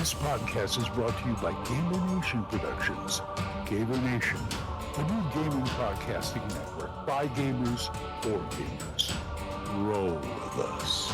This podcast is brought to you by Gamer Nation Productions. Gamer Nation, a new gaming podcasting network by gamers for gamers. Roll with us.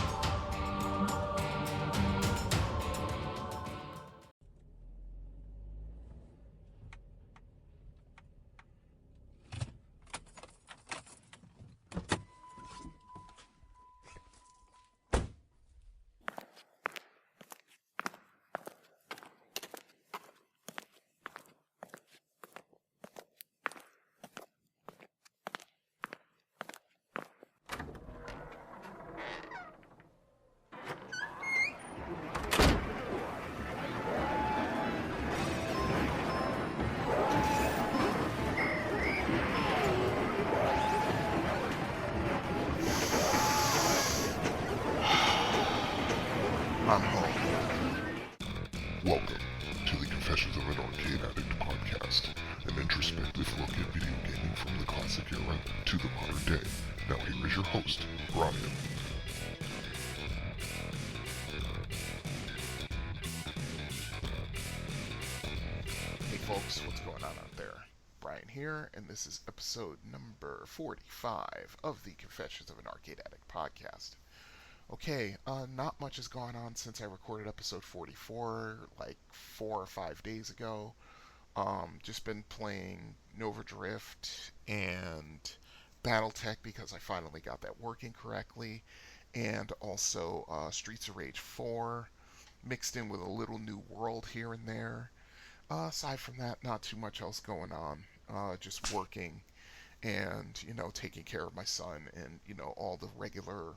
I'm home. Welcome to the Confessions of an Arcade Addict podcast, an introspective look at video gaming from the classic era to the modern day. Now here is your host, Brian. Hey folks, what's going on out there? Brian here, and this is episode number 45 of the Confessions of an Arcade Addict podcast. Okay, not much has gone on since I recorded episode 44, like 4 or 5 days ago. Just been playing Nova Drift and Battletech because I finally got that working correctly, and also Streets of Rage 4, mixed in with a little New World here and there. Aside from that, not too much else going on. Just working and, taking care of my son and, all the regular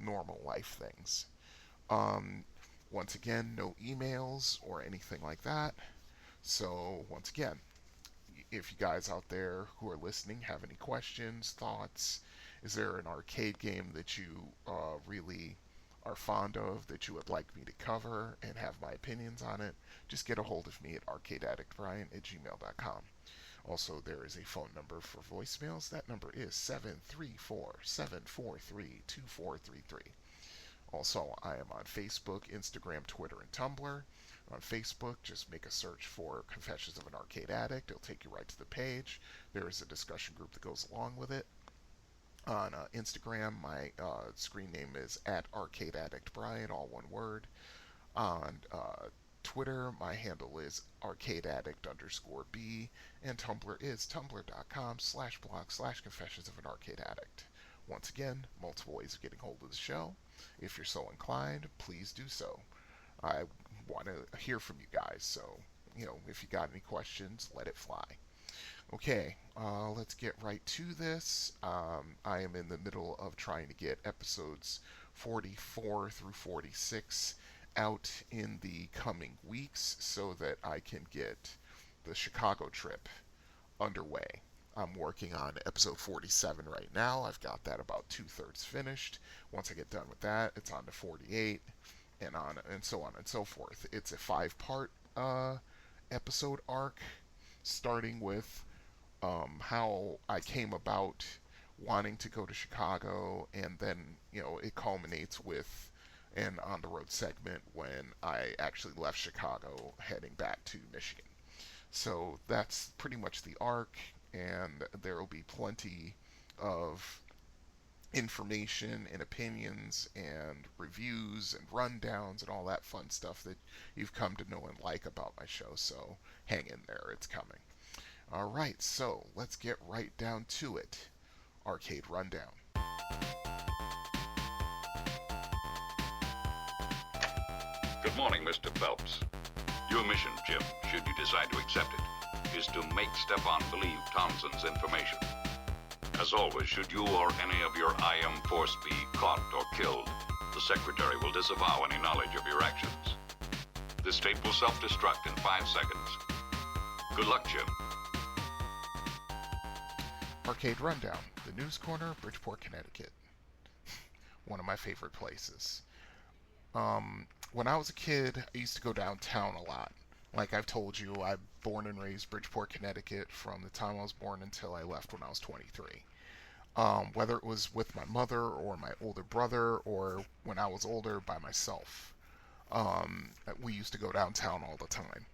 normal life things. Once again, no emails or anything like that. So, once again, if you guys out there who are listening have any questions, thoughts, is there an arcade game that you really are fond of that you would like me to cover and have my opinions on it, just get a hold of me at arcadeaddictbrian@gmail.com. Also, there is a phone number for voicemails. That number is 734-743-2433. Also, I am on Facebook, Instagram, Twitter, and Tumblr. On Facebook, just make a search for Confessions of an Arcade Addict. It'll take you right to the page. There is a discussion group that goes along with it. On Instagram, my screen name is @ArcadeAddictBrian, all one word. On Twitter, my handle is arcadeaddict_B, and Tumblr is tumblr.com/blog/Confessions of an Arcade Addict. Once again, multiple ways of getting hold of the show. If you're so inclined, please do so. I want to hear from you guys, so, if you got any questions, let it fly. Okay, let's get right to this. I am in the middle of trying to get episodes 44 through 46 out in the coming weeks so that I can get the Chicago trip underway. I'm working on episode 47 right now. I've got that about 2/3 finished. Once I get done with that, it's on to 48 and on and so on and so forth. It's a 5-part episode arc, starting with how I came about wanting to go to Chicago, and then it culminates with an on-the-road segment when I actually left Chicago heading back to Michigan. So that's pretty much the arc, and there will be plenty of information and opinions and reviews and rundowns and all that fun stuff that you've come to know and like about my show, so hang in there, it's coming. Alright, so let's get right down to it. Arcade Rundown. Good morning, Mr. Phelps. Your mission, Jim, should you decide to accept it, is to make Stefan believe Townsend's information. As always, should you or any of your IM force be caught or killed, the Secretary will disavow any knowledge of your actions. This tape will self-destruct in 5 seconds. Good luck, Jim. Arcade Rundown, the news corner, Bridgeport, Connecticut. One of my favorite places. When I was a kid, I used to go downtown a lot. Like I've told you, I'm born and raised Bridgeport, Connecticut from the time I was born until I left when I was 23. Whether it was with my mother or my older brother or when I was older by myself. We used to go downtown all the time.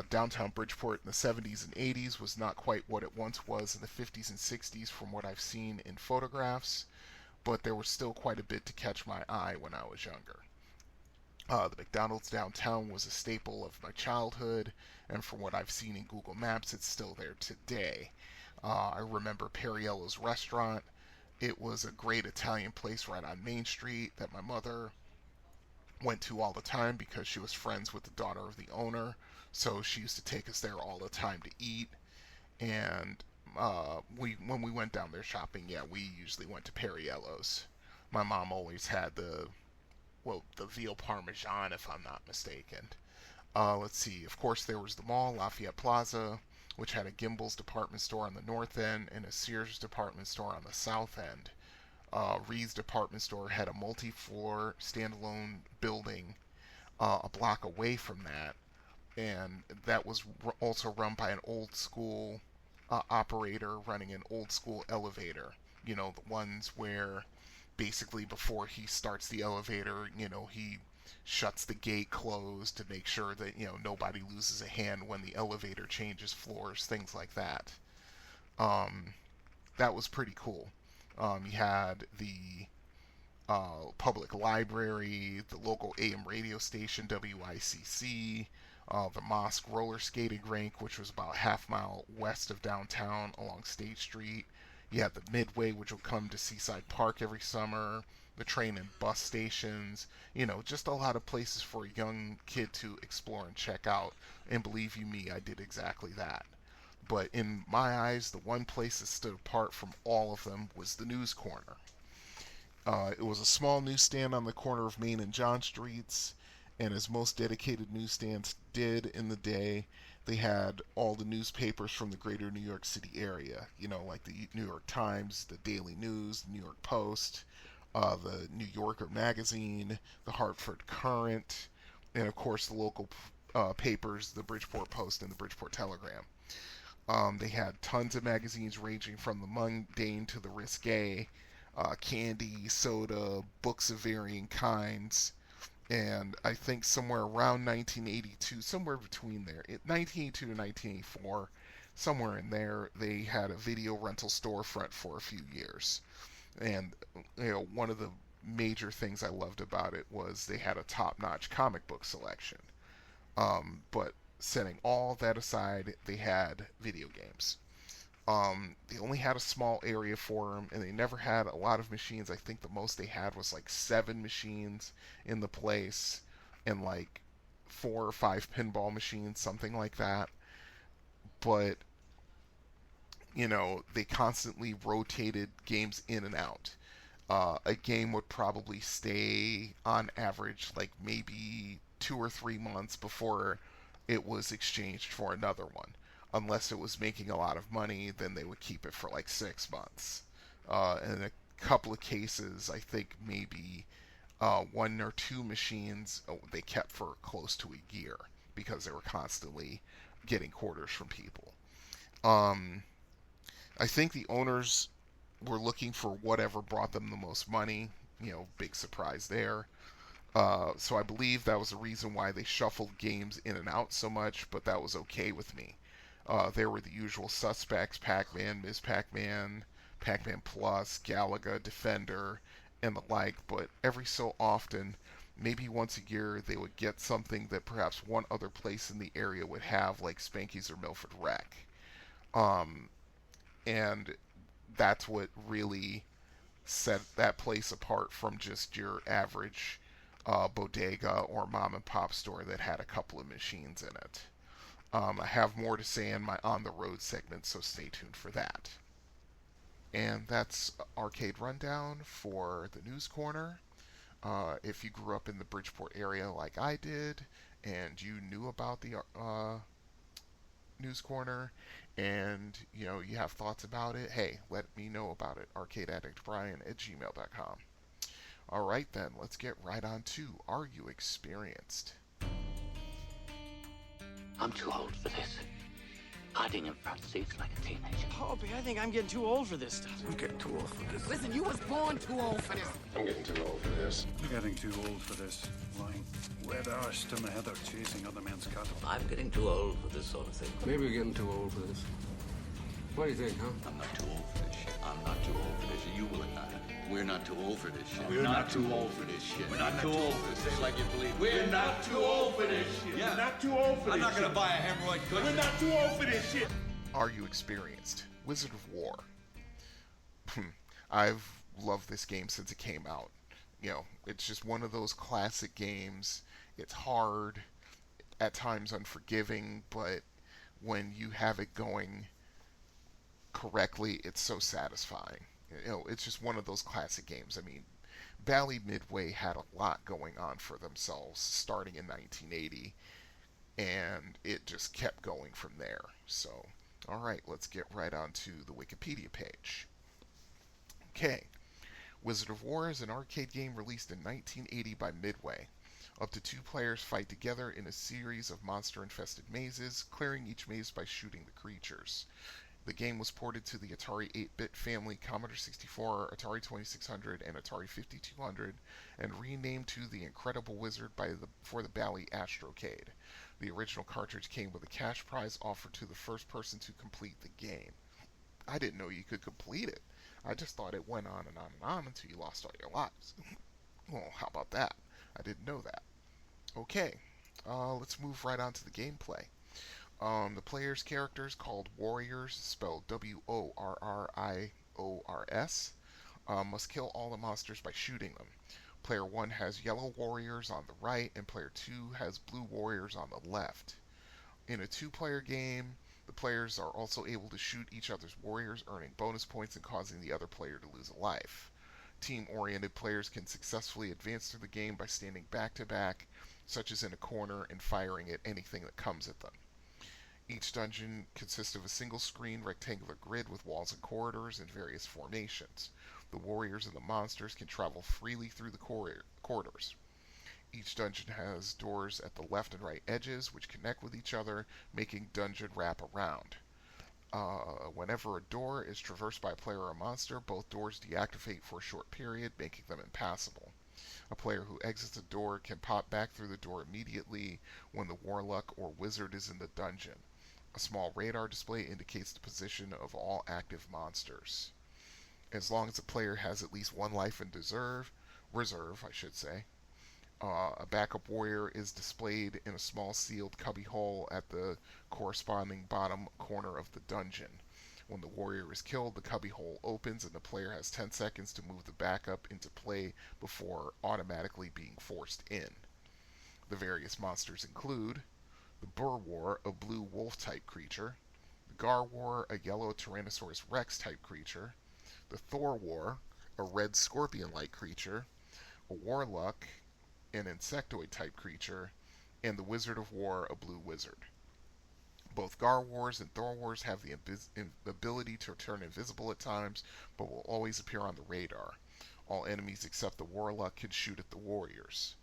Downtown Bridgeport in the 70s and 80s was not quite what it once was in the 50s and 60s from what I've seen in photographs, but there was still quite a bit to catch my eye when I was younger. The McDonald's downtown was a staple of my childhood, and from what I've seen in Google Maps, it's still there today. I remember Periello's restaurant. It was a great Italian place right on Main Street that my mother went to all the time because she was friends with the daughter of the owner. So she used to take us there all the time to eat. And when we went down there shopping, yeah, we usually went to Periello's. My mom always had the veal parmesan, if I'm not mistaken. Let's see. Of course, there was the mall, Lafayette Plaza, which had a Gimbel's department store on the north end and a Sears department store on the south end. Reed's department store had a multi-floor standalone building a block away from that, and that was also run by an old school operator running an old school elevator. You know, the ones where basically before he starts the elevator, he shuts the gate closed to make sure that, nobody loses a hand when the elevator changes floors, things like that. That was pretty cool. You had the public library, the local AM radio station, WICC, the Mosque roller skating rink, which was about half-mile west of downtown along State Street. You had the Midway, which would come to Seaside Park every summer, the train and bus stations, just a lot of places for a young kid to explore and check out. And believe you me, I did exactly that. But in my eyes, the one place that stood apart from all of them was the News Corner. It was a small newsstand on the corner of Main and John Streets, and as most dedicated newsstands did in the day, they had all the newspapers from the greater New York City area, like the New York Times, the Daily News, the New York Post, the New Yorker magazine, the Hartford Courant, and of course the local papers, the Bridgeport Post and the Bridgeport Telegram. They had tons of magazines ranging from the mundane to the risque, candy, soda, books of varying kinds. And I think somewhere around 1982, somewhere between there, 1982 to 1984, somewhere in there, they had a video rental storefront for a few years. And, one of the major things I loved about it was they had a top-notch comic book selection. But setting all that aside, they had video games. They only had a small area for them, and they never had a lot of machines. I think the most they had was like 7 machines in the place, and like 4 or 5 pinball machines, something like that. But, they constantly rotated games in and out. A game would probably stay on average like maybe 2 or 3 months before it was exchanged for another one. Unless it was making a lot of money, then they would keep it for like 6 months. In a couple of cases, I think maybe 1 or 2 machines they kept for close to a year because they were constantly getting quarters from people. I think the owners were looking for whatever brought them the most money. Big surprise there. So I believe that was the reason why they shuffled games in and out so much, but that was okay with me. There were the usual suspects, Pac-Man, Ms. Pac-Man, Pac-Man Plus, Galaga, Defender, and the like, but every so often, maybe once a year, they would get something that perhaps one other place in the area would have, like Spanky's or Milford Rec. And that's what really set that place apart from just your average bodega or mom and pop store that had a couple of machines in it. I have more to say in my On the Road segment, so stay tuned for that. And that's Arcade Rundown for the News Corner. If you grew up in the Bridgeport area like I did, and you knew about the News Corner, and you have thoughts about it, hey, let me know about it. ArcadeAddictBrian@gmail.com. Alright then, let's get right on to Are You Experienced? I'm too old for this. hiding in front seats like a teenager. Opie, I think I'm getting too old for this stuff. I'm getting too old for this. Listen, you was born too old for this. I'm getting too old for this. I'm getting too old for this. Lying wet arsed in the heather chasing other men's cattle. I'm getting too old for this sort of thing. Maybe we're getting too old for this. What do you think, huh? I'm not too old for this shit. I'm not too old for this shit. You will not. We're not too old for this shit. We're not too old for this shit. We're not too old for this. Say it like you believe. We're not too old for this shit. Yeah. We're not too old for this shit. I'm not gonna buy a hemorrhoid cushion. We're not too old for this shit. Are you experienced? Wizard of Wor. I've loved this game since it came out. You know, it's just one of those classic games. It's hard, at times unforgiving, but when you have it going correctly, it's so satisfying. You know, it's just one of those classic games. I mean, Bally Midway had a lot going on for themselves starting in 1980, and it just kept going from there. So, alright, let's get right on to the Wikipedia page. Okay. Wizard of Wor is an arcade game released in 1980 by Midway. Up to 2 players fight together in a series of monster-infested mazes, clearing each maze by shooting the creatures. The game was ported to the Atari 8-bit family, Commodore 64, Atari 2600, and Atari 5200, and renamed to The Incredible Wizard for the Bally Astrocade. The original cartridge came with a cash prize offered to the first person to complete the game. I didn't know you could complete it. I just thought it went on and on and on until you lost all your lives. Well, how about that? I didn't know that. Okay, let's move right on to the gameplay. The player's characters, called warriors, spelled W-O-R-R-I-O-R-S, must kill all the monsters by shooting them. Player 1 has yellow warriors on the right, and player 2 has blue warriors on the left. In a 2-player game, the players are also able to shoot each other's warriors, earning bonus points and causing the other player to lose a life. Team-oriented players can successfully advance through the game by standing back-to-back, such as in a corner, and firing at anything that comes at them. Each dungeon consists of a single-screen rectangular grid with walls and corridors in various formations. The warriors and the monsters can travel freely through the corridors. Each dungeon has doors at the left and right edges, which connect with each other, making dungeon wrap around. Whenever a door is traversed by a player or a monster, both doors deactivate for a short period, making them impassable. A player who exits a door can pop back through the door immediately when the warlock or wizard is in the dungeon. A small radar display indicates the position of all active monsters. As long as the player has at least 1 life in reserve, a backup warrior is displayed in a small sealed cubbyhole at the corresponding bottom corner of the dungeon. When the warrior is killed, the cubbyhole opens and the player has 10 seconds to move the backup into play before automatically being forced in. The various monsters include the Burwor, a blue wolf-type creature, the Garwor, a yellow Tyrannosaurus Rex-type creature, the Thorwor, a red scorpion-like creature, a warlock, an insectoid-type creature, and the Wizard of Wor, a blue wizard. Both Garwors and Thorwors have the ability to turn invisible at times, but will always appear on the radar. All enemies except the warlock can shoot at the warriors.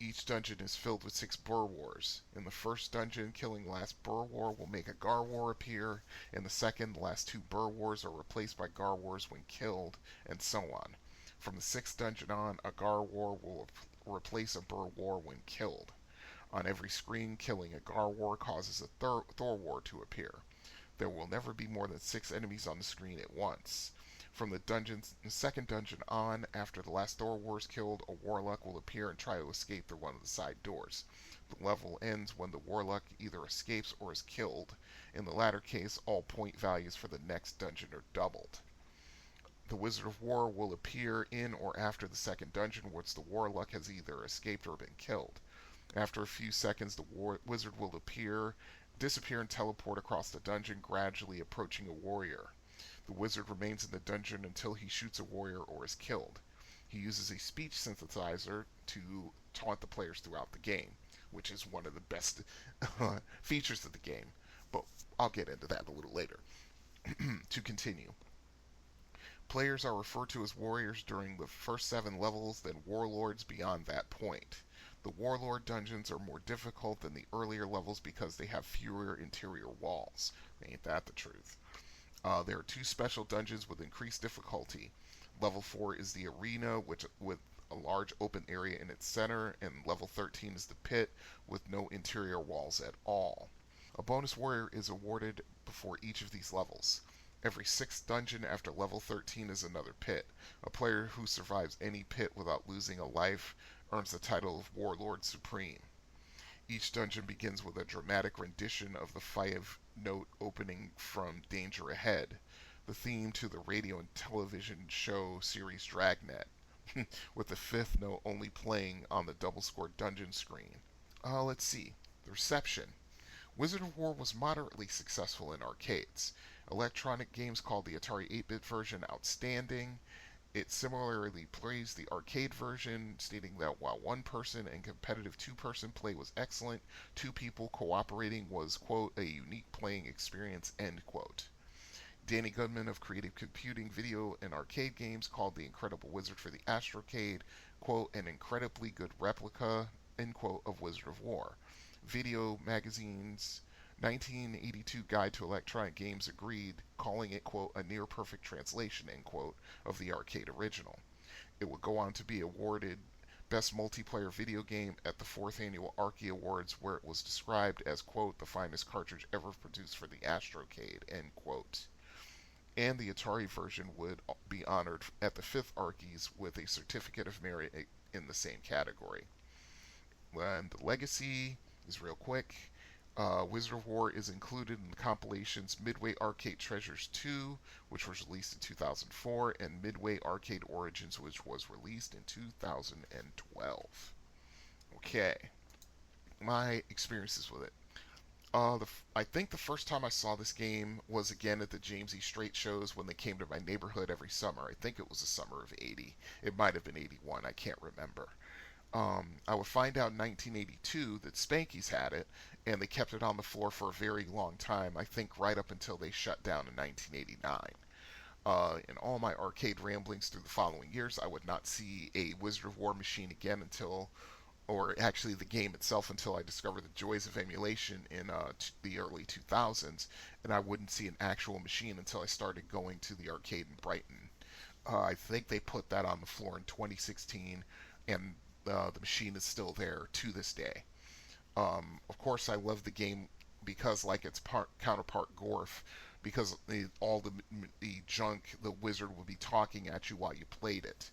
Each dungeon is filled with 6 Burwors. In the first dungeon, killing the last Burwor will make a Garwor appear. In the second, the last 2 Burwors are replaced by Garwors when killed, and so on. From the 6th dungeon on, a Garwor will replace a Burwor when killed. On every screen, killing a Garwor causes a Thorwor to appear. There will never be more than 6 enemies on the screen at once. From the 2nd dungeon on, after the last Thorwor is killed, a warlock will appear and try to escape through one of the side doors. The level ends when the warlock either escapes or is killed. In the latter case, all point values for the next dungeon are doubled. The Wizard of Wor will appear in or after the 2nd dungeon, once the warlock has either escaped or been killed. After a few seconds, the wizard will disappear and teleport across the dungeon, gradually approaching a warrior. The wizard remains in the dungeon until he shoots a warrior or is killed. He uses a speech synthesizer to taunt the players throughout the game, which is one of the best features of the game, but I'll get into that a little later. To continue. Players are referred to as warriors during the first 7 levels, then warlords beyond that point. The Warlord dungeons are more difficult than the earlier levels because they have fewer interior walls. Ain't that the truth? There are 2 special dungeons with increased difficulty. Level 4 is the arena, with a large open area in its center, and level 13 is the pit, with no interior walls at all. A bonus warrior is awarded before each of these levels. Every 6th dungeon after level 13 is another pit. A player who survives any pit without losing a life earns the title of Warlord Supreme. Each dungeon begins with a dramatic rendition of the 5-note opening from Danger Ahead, the theme to the radio and television show series Dragnet, with the 5th note only playing on the double-scored dungeon screen. Let's see. The reception. Wizard of Wor was moderately successful in arcades. Electronic Games called the Atari 8-bit version outstanding. It similarly praised the arcade version, stating that while 1-person and competitive 2-person play was excellent, 2 people cooperating was, quote, a unique playing experience, end quote. Danny Goodman of Creative Computing Video and Arcade Games called The Incredible Wizard for the Astrocade, quote, an incredibly good replica, end quote, of Wizard of Wor. Video Magazine's 1982 Guide to Electronic Games agreed, calling it, quote, a near-perfect translation, end quote, of the arcade original. It would go on to be awarded Best Multiplayer Video Game at the 4th Annual Archie Awards, where it was described as, quote, the finest cartridge ever produced for the Astrocade, end quote. And the Atari version would be honored at the 5th Archies with a Certificate of Merit in the same category. And the legacy is real quick. Wizard of Wor is included in the compilations Midway Arcade Treasures 2, which was released in 2004, and Midway Arcade Origins, which was released in 2012. Okay, my experiences with it. I think the first time I saw this game was again at the James E. Strait shows when they came to my neighborhood every summer. I think it was the summer of 80. It might have been 81. I can't remember. I would find out in 1982 that Spanky's had it, and they kept it on the floor for a very long time, I think right up until they shut down in 1989. In all my arcade ramblings through the following years, I would not see a Wizard of Wor machine again or actually the game itself, until I discovered the joys of emulation in the early 2000s, and I wouldn't see an actual machine until I started going to the arcade in Brighton. I think they put that on the floor in 2016, and the machine is still there to this day. Of course, I love the game because, like its counterpart Gorf, because all the junk the wizard would be talking at you while you played it.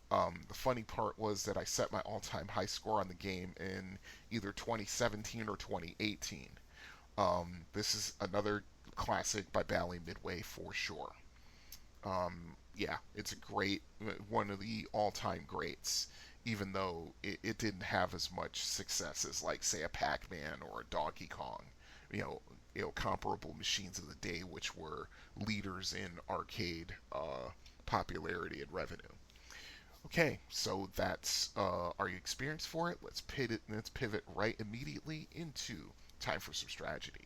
The funny part was that I set my all-time high score on the game in either 2017 or 2018. This is another classic by Bally Midway for sure. Yeah, it's a great, one of the all-time greats, even though it didn't have as much success as, like, say, a Pac-Man or a Donkey Kong, comparable machines of the day, which were leaders in arcade popularity and revenue. Okay, so that's our experience for it. Let's pivot right immediately into time for some Stragedy.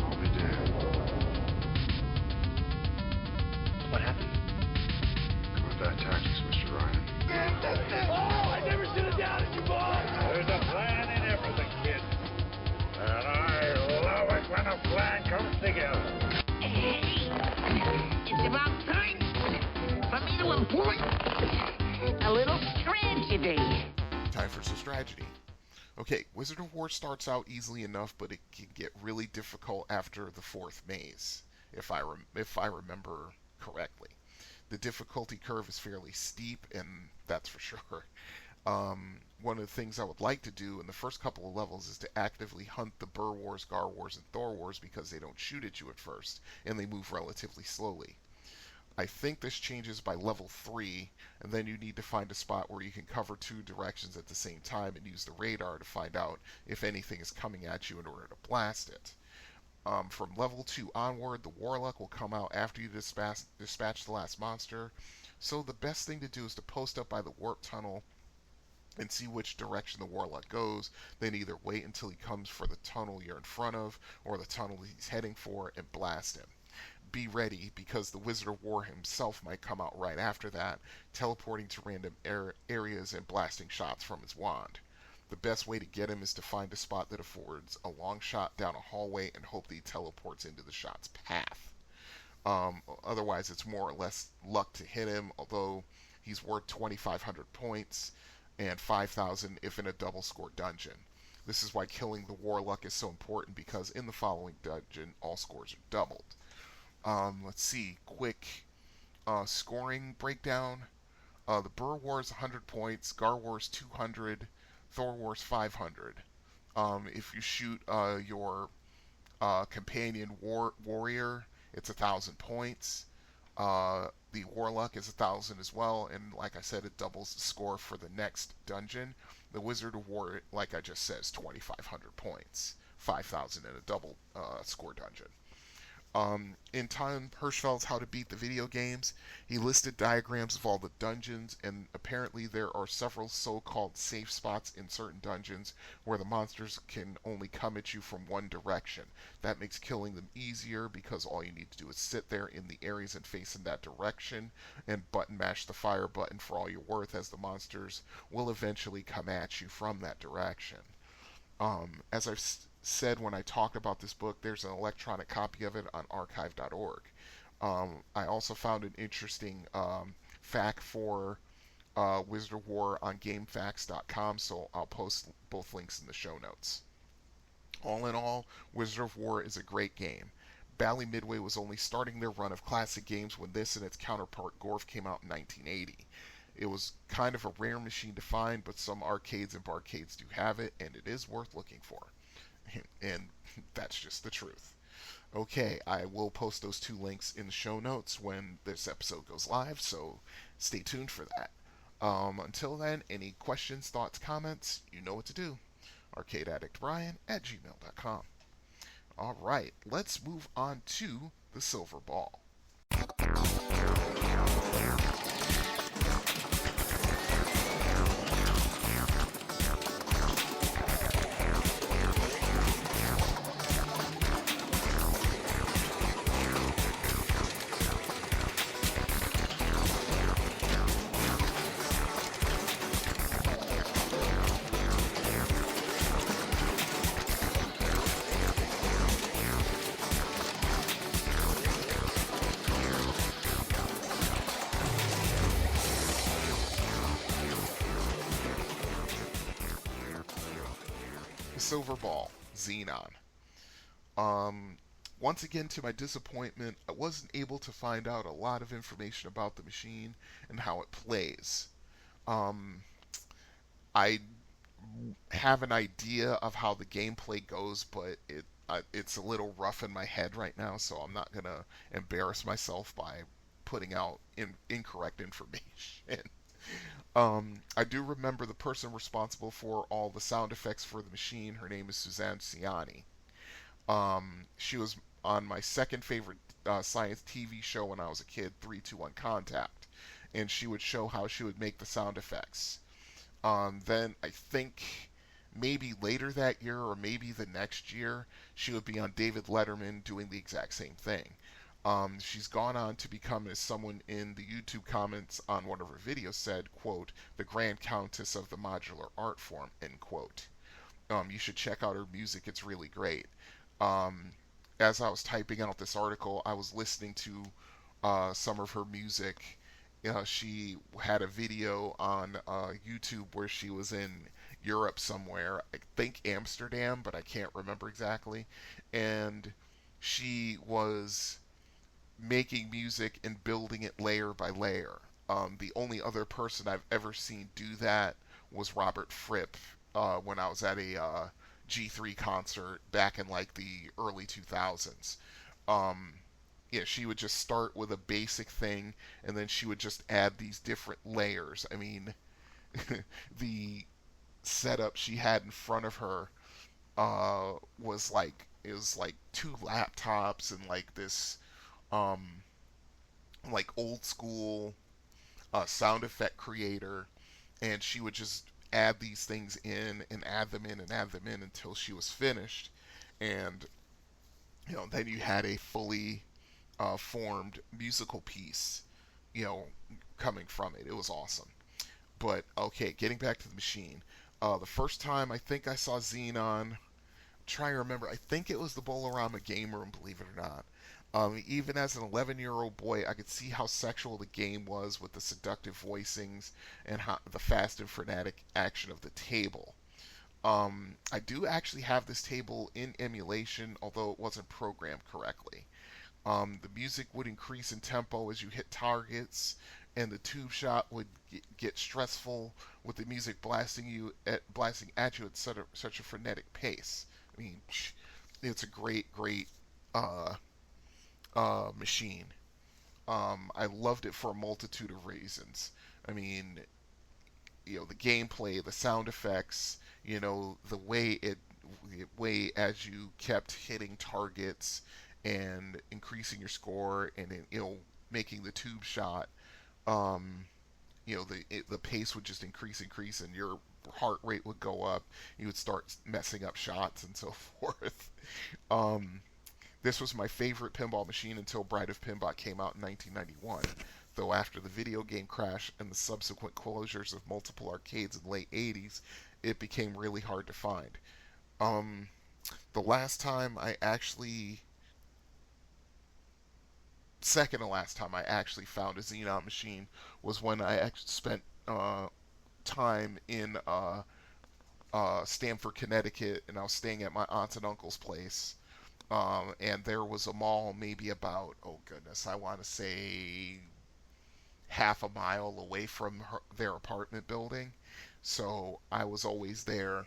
I'll be damned. What happened? Bad tactics, Mr. Ryan. Oh, I never should have doubted you, boy! There's a plan in everything, kid. And I love it when a plan comes together. Hey, it's about time for me to employ a little Stragedy. Time for some Stragedy. Okay, Wizard of Wor starts out easily enough, but it can get really difficult after the 4th maze, if I remember correctly. The difficulty curve is fairly steep, and that's for sure. One of the things I would like to do in the first couple of levels is to actively hunt the Burwors, Garwors, and Thorwors, because they don't shoot at you at first, and they move relatively slowly. I think this changes by level 3, and then you need to find a spot where you can cover 2 directions at the same time and use the radar to find out if anything is coming at you in order to blast it. From level 2 onward, the Warlock will come out after you dispatch the last monster, so the best thing to do is to post up by the warp tunnel and see which direction the Warlock goes, then either wait until he comes for the tunnel you're in front of, or the tunnel he's heading for, and blast him. be ready because the Wizard of Wor himself might come out right after that, teleporting to random areas and blasting shots from his wand. The best way to get him is to find a spot that affords a long shot down a hallway and hope that he teleports into the shot's path. Otherwise, it's more or less luck to hit him, although he's worth 2,500 points and 5,000 if in a double score dungeon. This is why killing the Warlock is so important, because in the following dungeon, all scores are doubled. Let's see, quick scoring breakdown. The Burwor is 100 points, Garwor is 200, Thorwor is 500. If you shoot your companion warrior, it's 1,000 points. The Warlock is 1,000 as well, and like I said, it doubles the score for the next dungeon. The Wizard of Wor, like I just said, is 2,500 points, 5,000 in a double score dungeon. In Tom Hirschfeld's How to Beat the Video Games, he listed diagrams of all the dungeons, and apparently there are several so-called safe spots in certain dungeons where the monsters can only come at you from one direction. That makes killing them easier because all you need to do is sit there in the areas and face in that direction and button mash the fire button for all you're worth, as the monsters will eventually come at you from that direction. As I've said when I talk about this book, there's an electronic copy of it on archive.org. I also found an interesting fact for Wizard of Wor on GameFAQs.com, so I'll post both links in the show notes. All in all, Wizard of Wor is a great game. Bally Midway was only starting their run of classic games when this and its counterpart Gorf came out in 1980. It was kind of a rare machine to find, but some arcades and barcades do have it, and it is worth looking for. And that's just the truth. Okay, I will post those two links in the show notes when this episode goes live, so stay tuned for that. Until then, any questions, thoughts, comments, you know what to do. arcadeaddictbrian@gmail.com. Alright, let's move on to the Silver Ball. Silver Ball, Xenon. Once again, to my disappointment, I wasn't able to find out a lot of information about the machine and how it plays. I have an idea of how the gameplay goes, but it's a little rough in my head right now, so I'm not going to embarrass myself by putting out incorrect information. I do remember the person responsible for all the sound effects for the machine. Her name is Suzanne Ciani. She was on my second favorite science TV show when I was a kid, 321 Contact, and she would show how she would make the sound effects. Then I think maybe later that year or maybe the next year, she would be on David Letterman doing the exact same thing. She's gone on to become, as someone in the YouTube comments on one of her videos said, quote, the Grand Countess of the modular art form, end quote. You should check out her music. It's really great. As I was typing out this article, I was listening to some of her music. She had a video on YouTube where she was in Europe somewhere, I think Amsterdam, but I can't remember exactly. And she was making music and building it layer by layer. The only other person I've ever seen do that was Robert Fripp when I was at a G3 concert back in like the early 2000s. Yeah, she would just start with a basic thing and then she would just add these different layers. I mean, the setup she had in front of her was like, it was like two laptops and like this like old school sound effect creator, and she would just add these things in and add them in and add them in until she was finished. And then you had a fully formed musical piece, coming from it. It was awesome. But okay, getting back to the machine. The first time I think I saw Xenon, trying to remember, I think it was the Bolorama Game Room, believe it or not. Even as an 11-year-old boy, I could see how sexual the game was with the seductive voicings and the fast and frenetic action of the table. I do actually have this table in emulation, although it wasn't programmed correctly. The music would increase in tempo as you hit targets, and the tube shot would get stressful with the music blasting at you at such a frenetic pace. I mean, it's a great machine. I loved it for a multitude of reasons. I mean, the gameplay, the sound effects, the way as you kept hitting targets and increasing your score, and making the tube shot, the pace would just increase, and your heart rate would go up. You would start messing up shots and so forth. This was my favorite pinball machine until Bride of Pinball came out in 1991. Though after the video game crash and the subsequent closures of multiple arcades in the late 80s, it became really hard to find. The last time I actually second to last time I actually found a Xenon machine was when I actually spent time in Stamford, Connecticut, and I was staying at my aunt and uncle's place. And there was a mall maybe about, oh goodness, I want to say half a mile away from their apartment building. So I was always there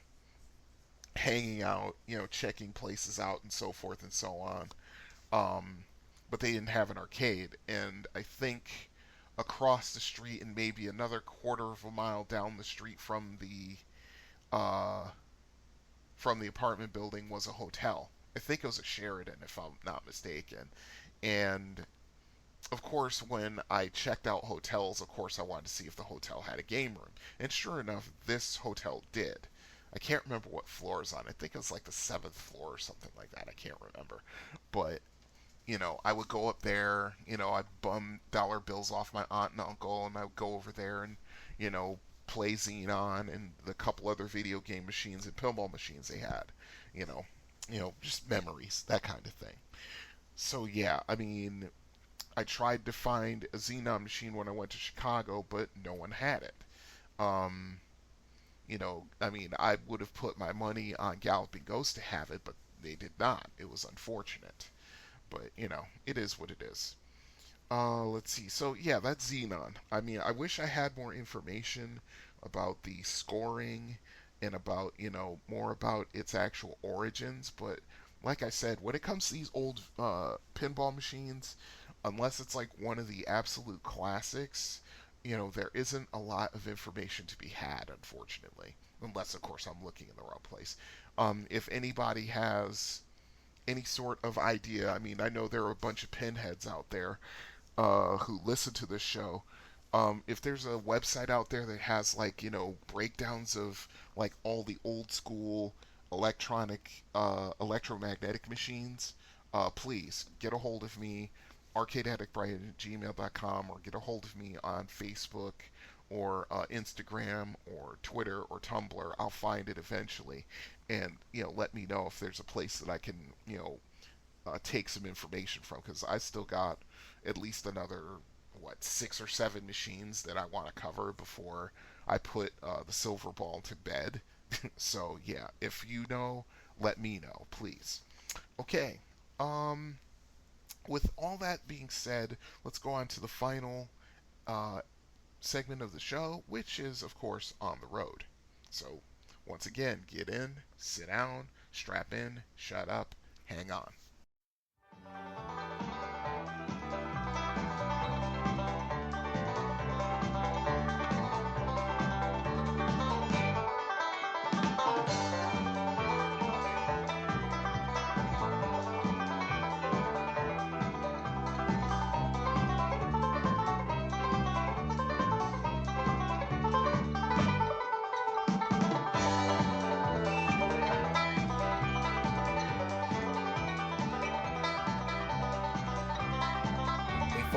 hanging out, checking places out and so forth and so on. But they didn't have an arcade. And I think across the street and maybe another quarter of a mile down the street from the apartment building was a hotel. I think it was a Sheridan, if I'm not mistaken. And of course, when I checked out hotels, of course I wanted to see if the hotel had a game room. And sure enough, this hotel did. I can't remember what floor it's on. I think it was like the 7th floor or something like that. I can't remember. But, I would go up there, I'd bum dollar bills off my aunt and uncle, and I would go over there and, play Xenon and the couple other video game machines and pinball machines they had. Just memories, that kind of thing. So yeah, I mean, I tried to find a Xenon machine when I went to Chicago, but no one had it. I would have put my money on Galloping Ghost to have it, but they did not. It was unfortunate. But, it is what it is. Let's see. So, yeah, that's Xenon. I mean, I wish I had more information about the scoring and about, more about its actual origins. But, like I said, when it comes to these old pinball machines, unless it's like one of the absolute classics, there isn't a lot of information to be had, unfortunately. Unless, of course, I'm looking in the wrong place. If anybody has any sort of idea, I mean, I know there are a bunch of pinheads out there who listen to this show. If there's a website out there that has breakdowns of all the old school electromagnetic machines, please get a hold of me, arcadeaddictbrian@gmail.com, or get a hold of me on Facebook or Instagram or Twitter or Tumblr. I'll find it eventually, and let me know if there's a place that I can take some information from, because I still got at least another 6 or 7 machines that I want to cover before I put the silver ball to bed. So yeah, if you know, let me know, please. Okay. With all that being said, let's go on to the final segment of the show, which is, of course, On the Road. So, once again, get in, sit down, strap in, shut up, hang on.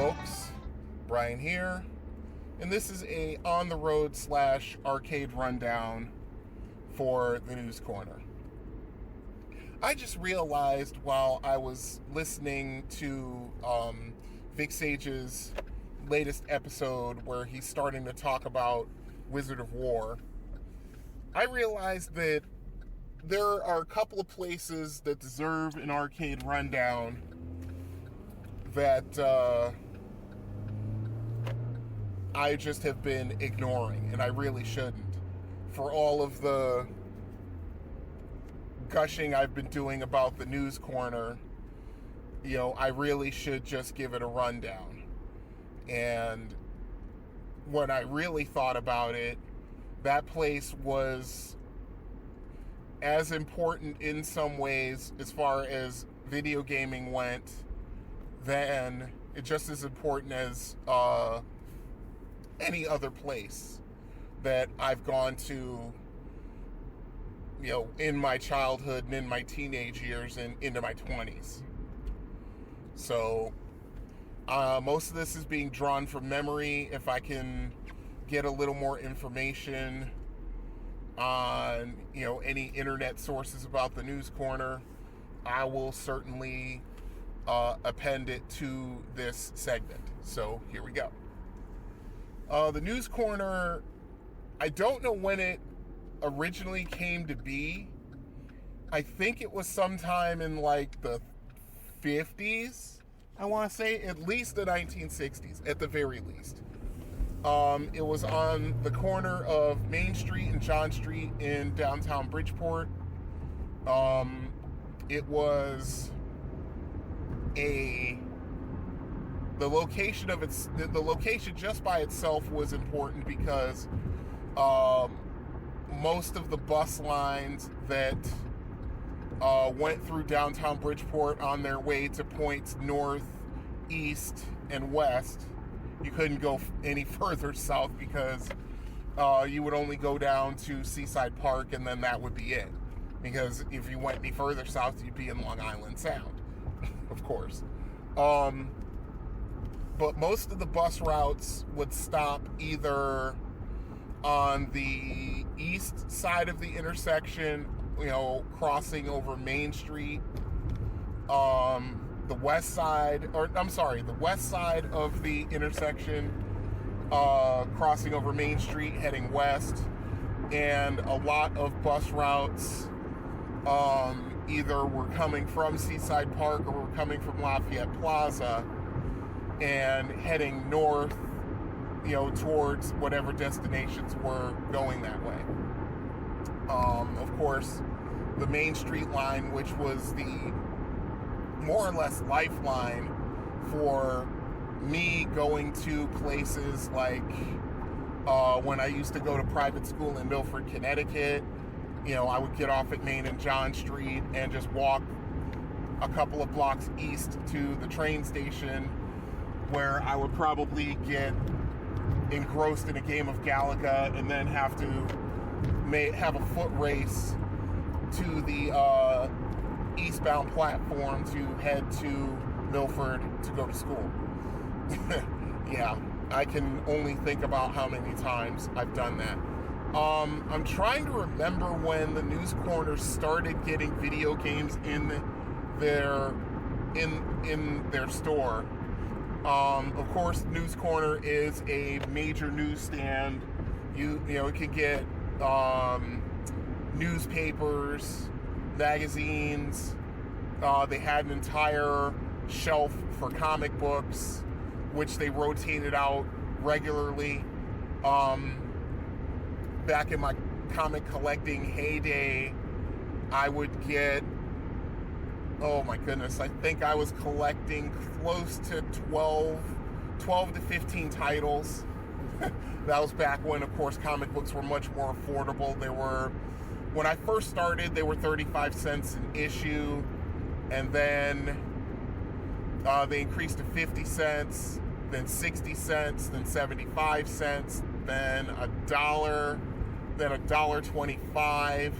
folks, Brian here, and this is a on-the-road / arcade rundown for the News Corner. I just realized while I was listening to Vic Sage's latest episode where he's starting to talk about Wizard of Wor, I realized that there are a couple of places that deserve an arcade rundown that I just have been ignoring, and I really shouldn't. For all of the gushing I've been doing about the News Corner, I really should just give it a rundown. And when I really thought about it, that place was as important in some ways as far as video gaming went, then it's just as important as any other place that I've gone to, in my childhood and in my teenage years and into my 20s. So most of this is being drawn from memory. If I can get a little more information on, any internet sources about the News Corner, I will certainly append it to this segment. So here we go. The News Corner, I don't know when it originally came to be. I think it was sometime in like the 50s, I want to say, at least the 1960s, at the very least. It was on the corner of Main Street and John Street in downtown Bridgeport. It was the location just by itself was important because most of the bus lines that went through downtown Bridgeport on their way to points north, east, and west, you couldn't go any further south because you would only go down to Seaside Park and then that would be it. Because if you went any further south, you'd be in Long Island Sound, of course. But most of the bus routes would stop either on the east side of the intersection, crossing over Main Street, the west side of the intersection, crossing over Main Street, heading west, and a lot of bus routes either were coming from Seaside Park or were coming from Lafayette Plaza and heading north, towards whatever destinations were going that way. Of course, the Main Street line, which was the more or less lifeline for me going to places like when I used to go to private school in Milford, Connecticut, I would get off at Main and John Street and just walk a couple of blocks east to the train station, where I would probably get engrossed in a game of Galaga and then have to have a foot race to the eastbound platform to head to Milford to go to school. Yeah, I can only think about how many times I've done that. I'm trying to remember when the News Corner started getting video games in their store. Of course, News Corner is a major newsstand. You can get newspapers, magazines. They had an entire shelf for comic books, which they rotated out regularly. Back in my comic collecting heyday, I would get, oh my goodness, I think I was collecting close to 12 to 15 titles. That was back when, of course, comic books were much more affordable. When I first started, they were 35 cents an issue, and then they increased to 50 cents, then 60 cents, then 75 cents, then $1, then $1.25.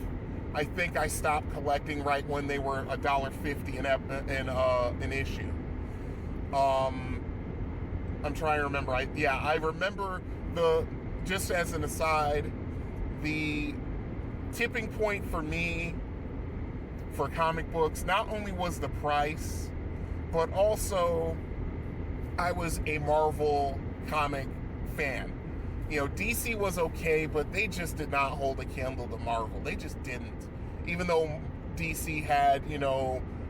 I think I stopped collecting right when they were $1.50 an issue. I'm trying to remember. I remember just as an aside, the tipping point for me for comic books not only was the price, but also I was a Marvel comic fan. DC was okay, but they just did not hold a candle to Marvel. They just didn't. Even though DC had,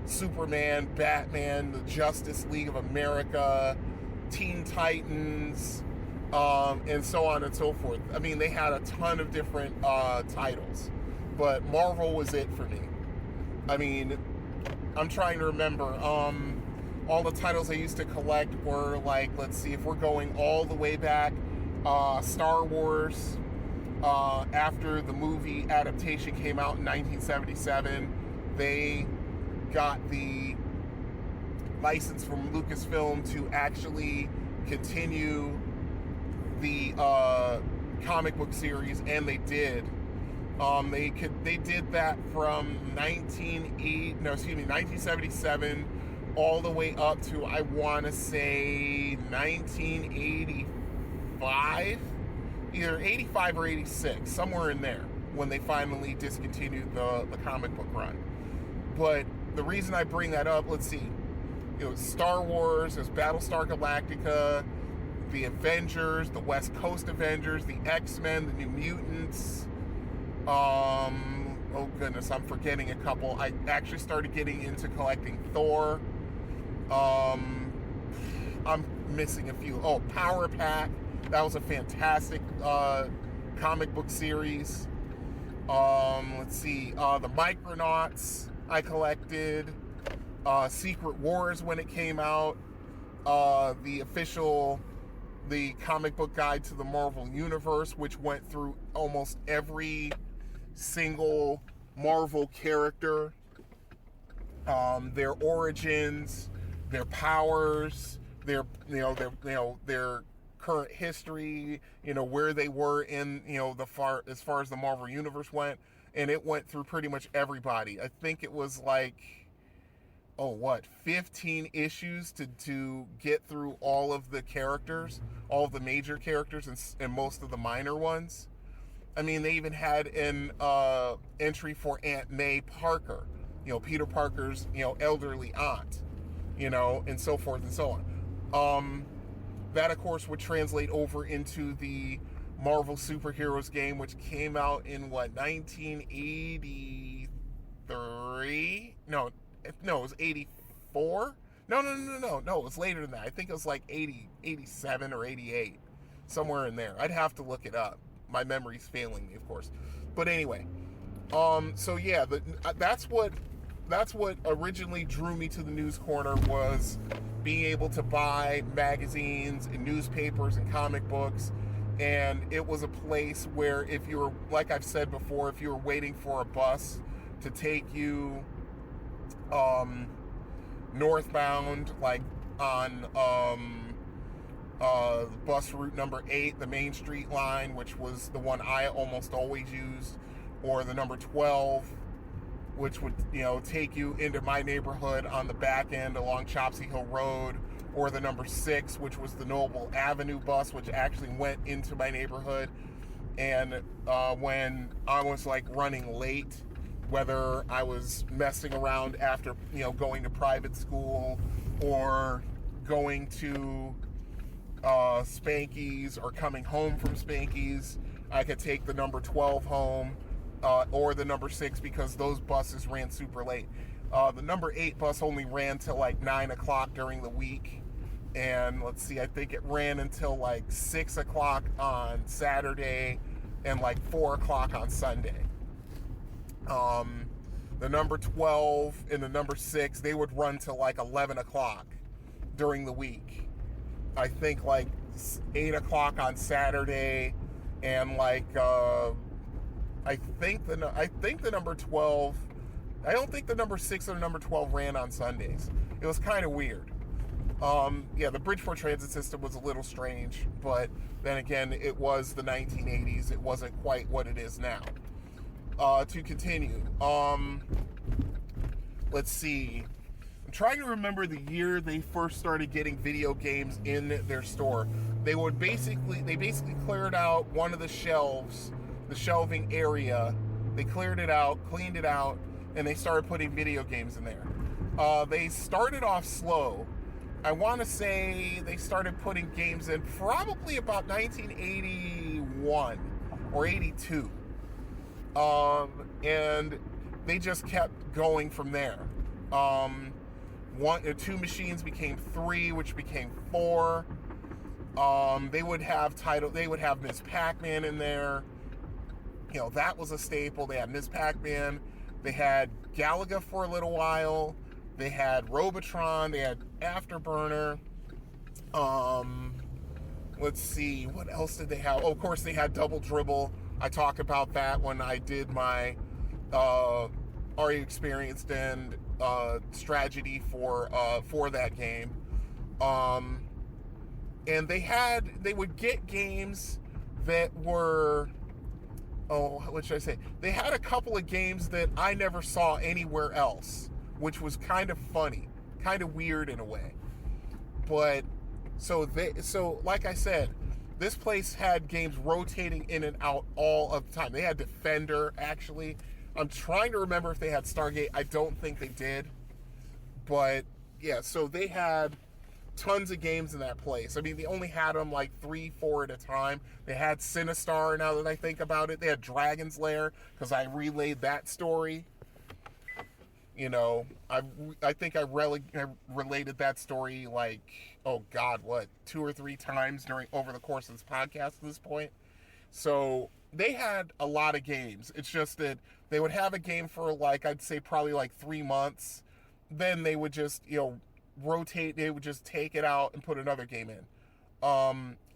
Superman, Batman, the Justice League of America, Teen Titans, and so on and so forth. I mean, they had a ton of different titles, but Marvel was it for me. I mean, I'm trying to remember. All the titles I used to collect were like, let's see, if we're going all the way back, Star Wars. After the movie adaptation came out in 1977, they got the license from Lucasfilm to actually continue the comic book series, and they did. They did that from 1977 all the way up to, I want to say, 1985, either 85 or 86, somewhere in there, when they finally discontinued the comic book run. But the reason I bring that up, let's see, it was Star Wars, there's Battlestar Galactica, the Avengers, the West Coast Avengers, the X-Men, the New Mutants. Oh goodness, I'm forgetting a couple. I actually started getting into collecting Thor. I'm missing a few. Oh, Power Pack. That was a fantastic comic book series. Let's see. The Micronauts I collected. Secret Wars when it came out. The comic book guide to the Marvel Universe, which went through almost every single Marvel character, their origins, their powers, their current history, where they were in, as far as the Marvel Universe went, and it went through pretty much everybody. I think it was like 15 issues to get through all of the characters, all of the major characters, and most of the minor ones. I mean, they even had an entry for Aunt May Parker, Peter Parker's, elderly aunt, and so forth and so on. That, of course, would translate over into the Marvel Superheroes game, which came out in, 1983? No, it was 84? No, it was later than that. I think it was like 87 or 88, somewhere in there. I'd have to look it up. My memory's failing me, of course. But anyway, so yeah, that's what originally drew me to the News Corner, was being able to buy magazines and newspapers and comic books. And it was a place where, if you were, like I've said before, if you were waiting for a bus to take you northbound, like on bus route number 8, the Main Street line, which was the one I almost always used, or the number 12, which would, take you into my neighborhood on the back end along Chopsy Hill Road, or the number 6, which was the Noble Avenue bus, which actually went into my neighborhood. And when I was running late, whether I was messing around after, going to private school, or going to Spanky's, or coming home from Spanky's, I could take the number 12 home, or the number 6, because those buses ran super late. The number 8 bus only ran till 9 o'clock during the week. And let's see, I think it ran until 6 o'clock on Saturday and 4 o'clock on Sunday. The number 12 and the number 6, they would run till 11 o'clock during the week. I think 8 o'clock on Saturday, and I think the number 12, I don't think the number 6 or the number 12 ran on Sundays. It was kind of weird. The Bridgeport transit system was a little strange, but then again, it was the 1980s. It wasn't quite what it is now. To continue, let's see. I'm trying to remember the year they first started getting video games in their store. They basically cleared out one of the shelves, the shelving area. They cleared it out, cleaned it out, and they started putting video games in there. They started off slow. I want to say they started putting games in probably about 1981 or 82. And they just kept going from there. Two machines became 3, which became 4. They would have Ms. Pac-Man in there. You know, that was a staple. They had Ms. Pac-Man. They had Galaga for a little while. They had Robotron. They had Afterburner. Let's see, what else did they have? Oh, of course, they had Double Dribble. I talk about that when I did my already experienced and Stragedy for that game. And they would get games that were, what should I say? They had a couple of games that I never saw anywhere else, which was kind of funny, kind of weird in a way. But so like I said, this place had games rotating in and out all of the time. They had Defender, actually. I'm trying to remember if they had Stargate. I don't think they did. But yeah, so they had tons of games in that place. I mean, they only had them like 3-4 at a time. They had Sinistar, now that I think about it. They had Dragon's Lair, because I relayed that story. You know, I think I related that story like, oh God, what, 2 or 3 times over the course of this podcast at this point. So they had a lot of games. It's just that they would have a game for like, I'd say probably like 3 months. Then they would just, you know, rotate. They would just take it out and put another game in.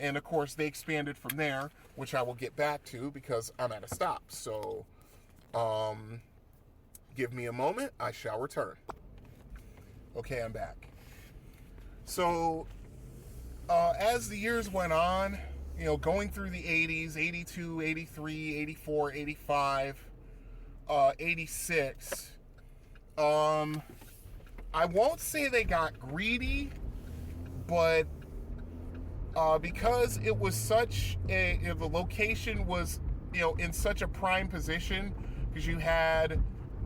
And of course they expanded from there, which I will get back to because I'm at a stop. So, give me a moment. I shall return. Okay, I'm back. So, as the years went on, you know, going through the 80s, 82, 83, 84, 85, 86, I won't say they got greedy, but because it was the location was, you know, in such a prime position, because you had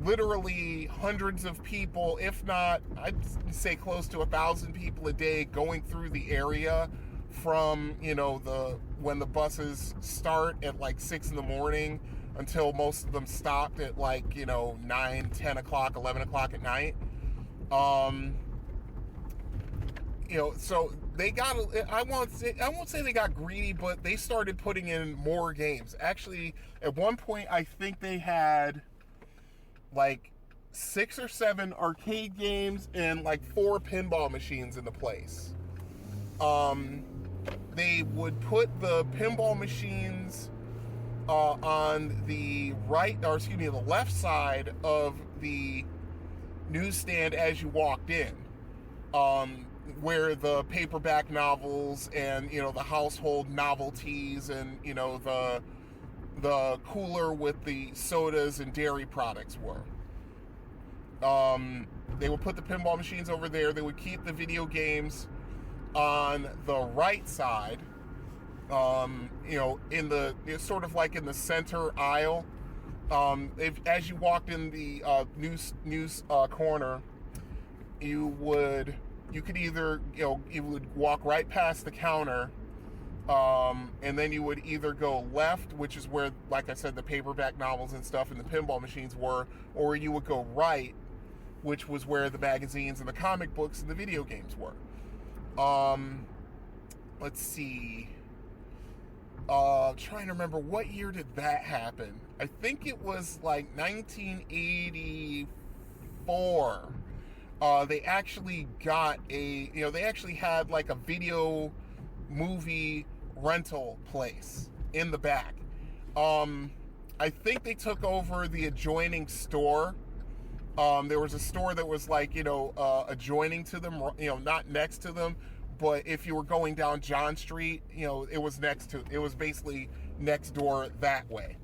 literally hundreds of people, if not, I'd say close to 1,000 people a day going through the area from, you know, when the buses start at like 6 in the morning until most of them stopped at like, you know, 9, 10 o'clock, 11 o'clock at night. You know, so they got, I won't say they got greedy, but they started putting in more games. Actually, at one point, I think they had like 6 or 7 arcade games and like 4 pinball machines in the place. They would put the pinball machines on the the left side of the newsstand as you walked in, where the paperback novels and, you know, the household novelties and, you know, the cooler with the sodas and dairy products were. They would put the pinball machines over there. They would keep the video games on the right side, you know, it's sort of like in the center aisle. As you walked in the news corner, you could either, you know, you would walk right past the counter, and then you would either go left, which is where, like I said, the paperback novels and stuff and the pinball machines were, or you would go right, which was where the magazines and the comic books and the video games were. Let's see. Trying to remember, what year did that happen? I think it was like 1984. They actually got they actually had like a video movie rental place in the back. I think they took over the adjoining store. There was a store that was like, you know, adjoining to them, you know, not next to them, but if you were going down John Street, you know, it was basically next door that way.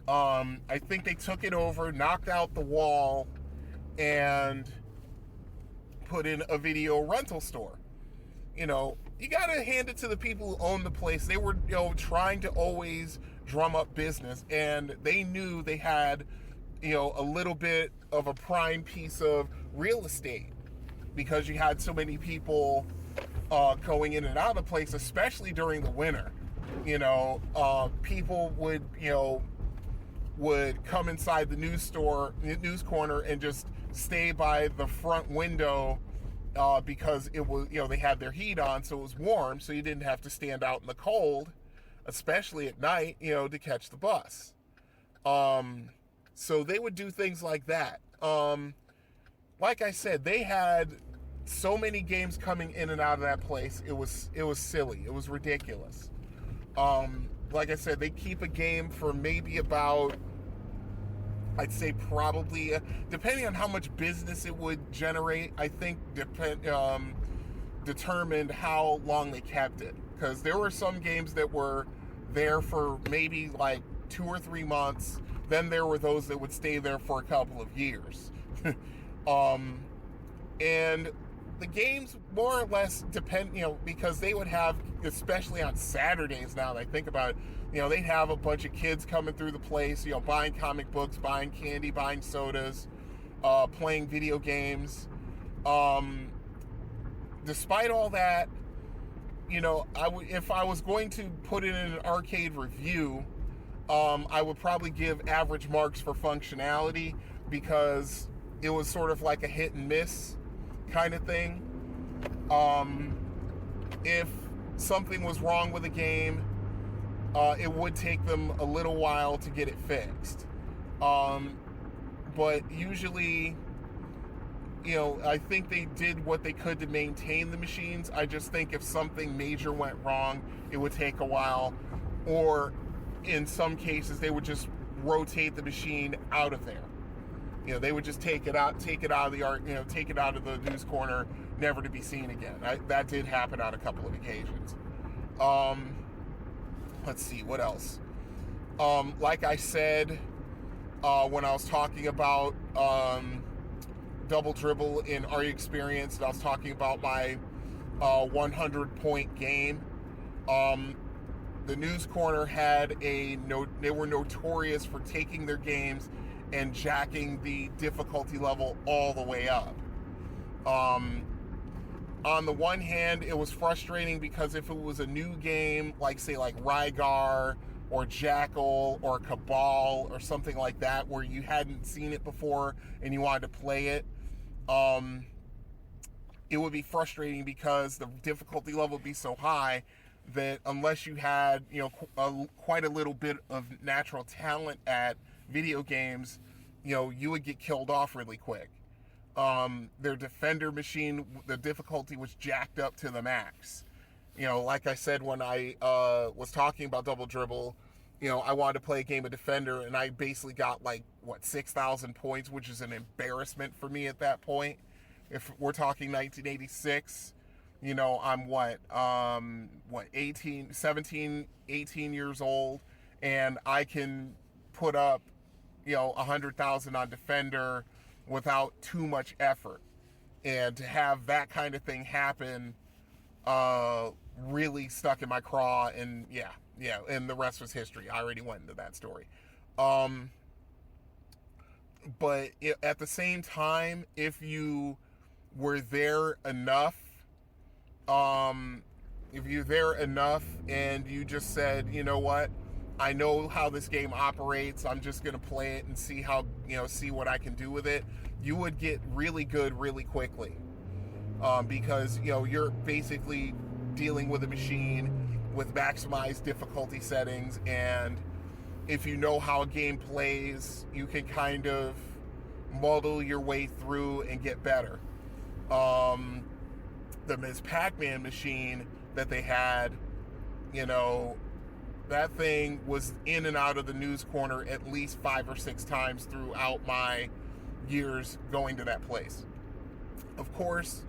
I think they took it over, knocked out the wall, and put in a video rental store. You know, you gotta hand it to the people who own the place. They were, you know, trying to always drum up business, and they knew they had, you know, a little bit of a prime piece of real estate because you had so many people going in and out of the place, especially during the winter. You know, people would, you know, would come inside the news corner and just stay by the front window because it was, you know, they had their heat on, so it was warm, so you didn't have to stand out in the cold, especially at night, you know, to catch the bus. So they would do things like that. Like I said, they had so many games coming in and out of that place. It was silly. It was ridiculous. Like I said, they keep a game for maybe about, I'd say probably, depending on how much business it would generate, I think determined how long they kept it. Because there were some games that were there for maybe like 2 or 3 months. Then there were those that would stay there for a couple of years. And the games more or less depend, you know, because they would have, especially on Saturdays now that I think about it, you know, they'd have a bunch of kids coming through the place, you know, buying comic books, buying candy, buying sodas, playing video games. Despite all that, you know, if I was going to put it in an arcade review, I would probably give average marks for functionality because it was sort of like a hit and miss kind of thing. If something was wrong with a game, it would take them a little while to get it fixed. But usually, you know, I think they did what they could to maintain the machines. I just think if something major went wrong, it would take a while. Or in some cases, they would just rotate the machine out of there. You know, they would just take it out of the art, you know, take it out of the news corner, never to be seen again. That did happen on a couple of occasions. Let's see, what else? Like I said, when I was talking about Double Dribble in Are You Experienced, I was talking about my 100-point game. The news corner had they were notorious for taking their games and jacking the difficulty level all the way up. On the one hand, it was frustrating because if it was a new game, like say like Rygar or Jackal or Cabal or something like that, where you hadn't seen it before and you wanted to play it, it would be frustrating because the difficulty level would be so high that unless you had, you know, quite a little bit of natural talent at video games, you know, you would get killed off really quick. Their defender machine, the difficulty was jacked up to the max. You know, like I said, when I was talking about Double Dribble, you know, I wanted to play a game of defender, and I basically got like, 6,000 points, which is an embarrassment for me at that point. If we're talking 1986, you know, I'm 17, 18 years old, and I can put up, you know, 100,000 on defender without too much effort. And to have that kind of thing happen really stuck in my craw, and yeah, and the rest was history. I already went into that story. But at the same time, if you were there enough, and you just said, you know what, I know how this game operates, I'm just going to play it and see what I can do with it, you would get really good really quickly. Because, you know, you're basically dealing with a machine with maximized difficulty settings, and if you know how a game plays, you can kind of muddle your way through and get better. The Ms. Pac-Man machine that they had, you know, that thing was in and out of the news corner at least 5 or 6 times throughout my years going to that place. Of course,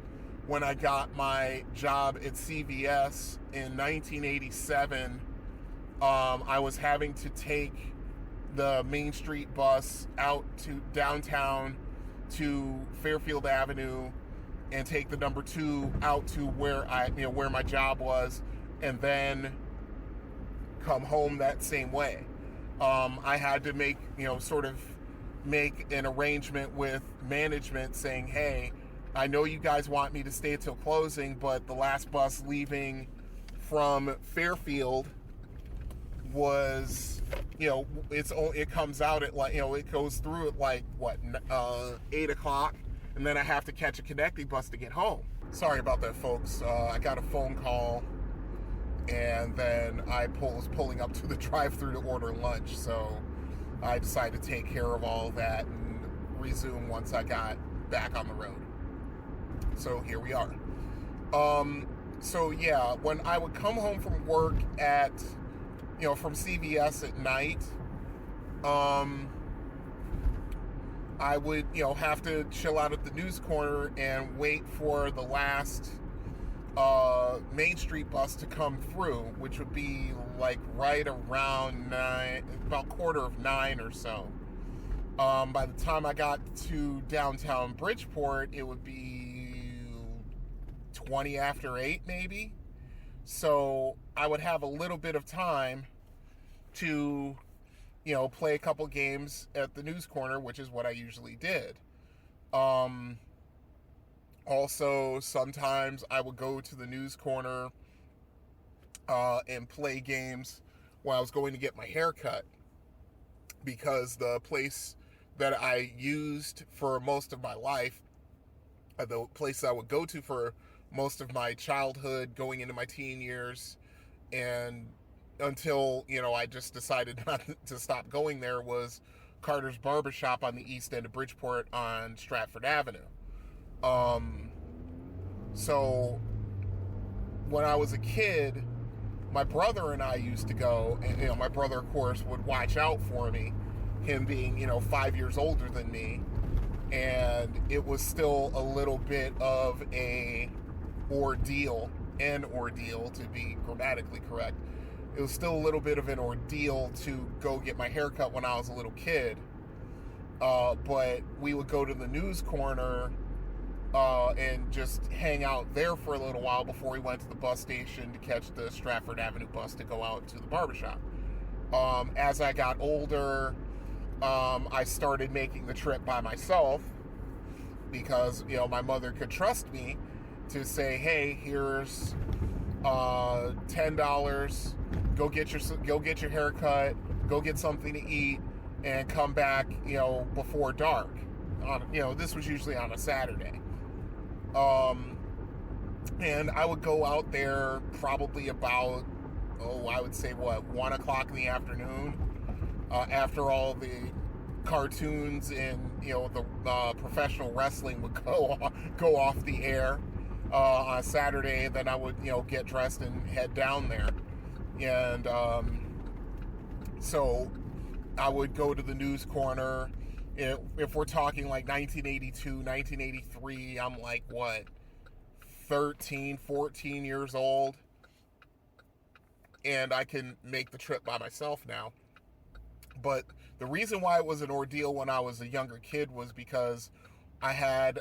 when I got my job at CVS in 1987, I was having to take the Main Street bus out to downtown to Fairfield Avenue and take the number 2 out to where where my job was, and then come home that same way. I had to make an arrangement with management saying, hey, I know you guys want me to stay till closing, but the last bus leaving from Fairfield was, it comes out at it goes through at 8 o'clock, and then I have to catch a connecting bus to get home. Sorry about that, folks. I got a phone call, and then I was pulling up to the drive-thru to order lunch, so I decided to take care of all of that and resume once I got back on the road. So here we are. So yeah, when I would come home from work from CVS at night, I would, have to chill out at the news corner and wait for the last Main Street bus to come through, which would be right around 9, about 9:15 or so. By the time I got to downtown Bridgeport, it would be 20 after 8 maybe. So I would have a little bit of time to, play a couple games at the news corner, which is what I usually did. Also, sometimes I would go to the news corner and play games while I was going to get my hair cut, because the place that I used for most of my life, the place I would go to for most of my childhood, going into my teen years, and until, I just decided not to stop going there, was Carter's Barbershop on the east end of Bridgeport on Stratford Avenue. So when I was a kid, my brother and I used to go, and my brother, of course, would watch out for me, him being 5 years older than me, and it was still a little bit of an ordeal to be grammatically correct. It was still a little bit of an ordeal to go get my hair cut when I was a little kid, but we would go to the news corner and just hang out there for a little while before we went to the bus station to catch the Stratford Avenue bus to go out to the barbershop. As I got older, I started making the trip by myself because, my mother could trust me to say, hey, here's $10, go get your hair cut, go get something to eat, and come back, before dark. This was usually on a Saturday. And I would go out there probably about, I would say 1 o'clock in the afternoon, after all the cartoons and, the professional wrestling would go off the air, on a Saturday. Then I would, get dressed and head down there. And, so I would go to the news corner. If we're talking 1982, 1983, I'm 13, 14 years old, and I can make the trip by myself now. But the reason why it was an ordeal when I was a younger kid was because I had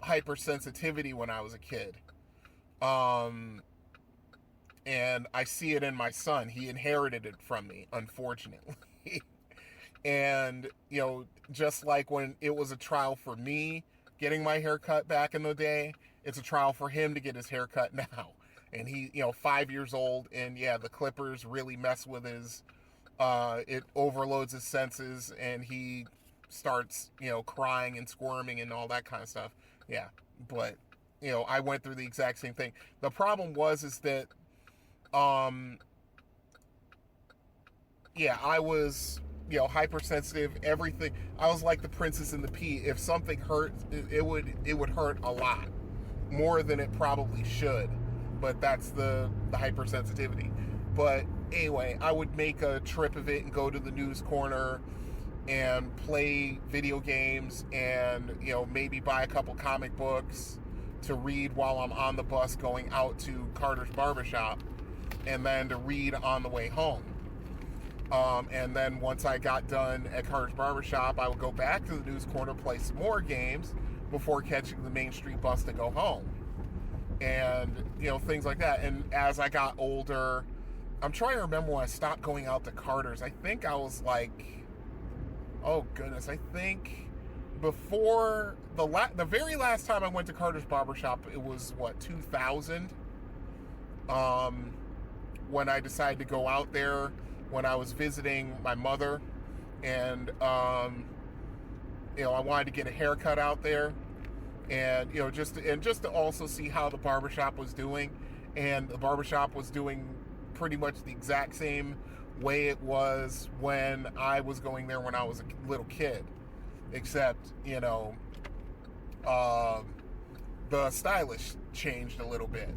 hypersensitivity when I was a kid. And I see it in my son. He inherited it from me, unfortunately. And, just like when it was a trial for me getting my hair cut back in the day, it's a trial for him to get his hair cut now. And he, 5 years old, and yeah, the clippers really mess with his, it overloads his senses, and he starts, crying and squirming and all that kind of stuff. Yeah, but, I went through the exact same thing. The problem was that, I was, hypersensitive, everything. I was like the Princess and the Pea. If something hurt, it would hurt a lot, more than it probably should. But that's the hypersensitivity. But anyway, I would make a trip of it and go to the news corner and play video games and, maybe buy a couple comic books to read while I'm on the bus going out to Carter's Barbershop, and then to read on the way home. And then once I got done at Carter's Barbershop, I would go back to the news corner, play some more games, before catching the Main Street bus to go home. And, things like that. And as I got older, I'm trying to remember when I stopped going out to Carter's. I think I was like, oh goodness, I think before the very last time I went to Carter's Barbershop, it was 2000, when I decided to go out there when I was visiting my mother, and I wanted to get a haircut out there, and just to also see how the barbershop was doing. And the barbershop was doing pretty much the exact same way it was when I was going there when I was a little kid, except the stylish changed a little bit.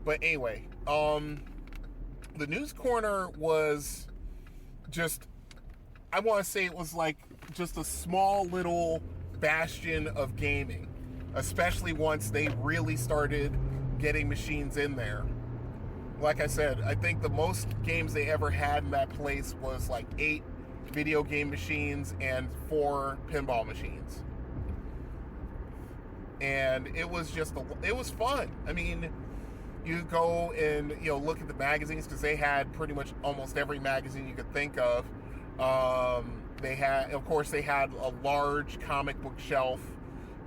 But anyway, the news corner was just, I want to say it was like just a small little bastion of gaming, especially once they really started getting machines in there. Like I said, I think the most games they ever had in that place was like 8 video game machines and 4 pinball machines. And it was it was fun. I mean, you go and look at the magazines, because they had pretty much almost every magazine you could think of. They had a large comic book shelf,